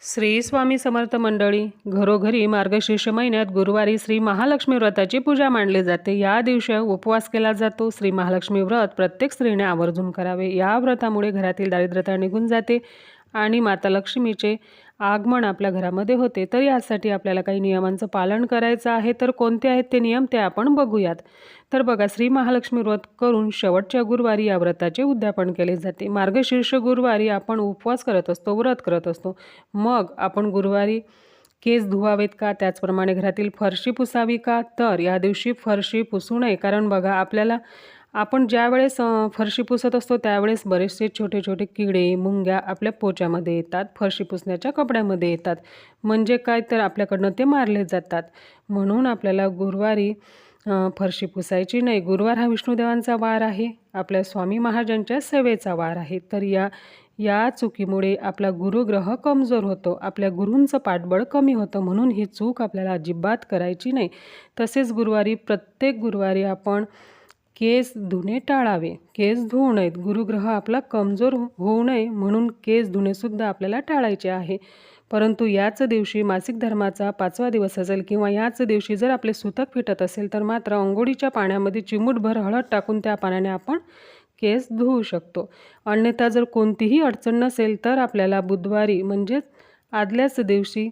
श्री स्वामी समर्थ मंडळी, घरोघरी मार्गशीर्ष महिन्यात गुरुवारी श्री महालक्ष्मी व्रताची पूजा मांडली जाते। या दिवशी उपवास केला जातो। श्री महालक्ष्मी व्रत प्रत्येक स्त्रीने आवर्जून करावे। या व्रतामुळे घरातील दारिद्र्यता निघून जाते आणि माता लक्ष्मीचे आगमन आपल्या घरामध्ये होते। तर यासाठी आपल्याला काही नियमांचं पालन करायचं आहे। तर कोणते आहेत ते नियम ते आपण बघूयात। तर बघा, श्री महालक्ष्मी व्रत करून शेवटच्या गुरुवारी या व्रताचे उद्यापन केले जाते। मार्गशीर्ष गुरुवारी आपण उपवास करत असतो, व्रत करत असतो। मग आपण गुरुवारी केस धुवावेत का? त्याचप्रमाणे घरातील फरशी पुसावी का? तर या दिवशी फरशी पुसू नये, कारण बघा आपण ज्यावेळेस फरशी पुसत असतो त्यावेळेस बरेचसे छोटे छोटे किडे मुंग्या आपल्या पोच्यामध्ये येतात, फरशी पुसण्याच्या कपड्यामध्ये येतात। म्हणजे काय, तर आपल्याकडनं ते मारले जातात। म्हणून आपल्याला गुरुवारी फरशी पुसायची नाही। गुरुवार हा विष्णुदेवांचा वार आहे, आपल्या स्वामी महाराजांच्या सेवेचा वार आहे। तर या चुकीमुळे आपला गुरुग्रह कमजोर होतो, आपल्या गुरूंचं पाठबळ कमी होतं। म्हणून ही चूक आपल्याला अजिबात करायची नाही। तसेच प्रत्येक गुरुवारी आपण केस धुणे टाळावे, केस धुवू नयेत। गुरुग्रह आपला कमजोर होऊ नये म्हणून केस धुणेसुद्धा आपल्याला टाळायचे आहे। परंतु याच दिवशी मासिक धर्माचा 5वा दिवस असेल किंवा याच दिवशी जर आपले सुतक फिटत असेल तर मात्र अंघोळीच्या पाण्यामध्ये चिमूटभर हळद टाकून त्या पाण्याने आपण केस धुवू शकतो। अन्यथा जर कोणतीही अडचण नसेल तर आपल्याला बुधवारी म्हणजेच आदल्याच दिवशी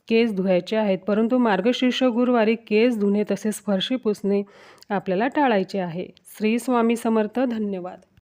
केस धुवायचे आहेत। परंतु मार्गशीर्ष गुरुवारी केस धुणे तसेच फरशी पुसणे आपल्याला टाळायचे आहे। श्री स्वामी समर्थ। धन्यवाद।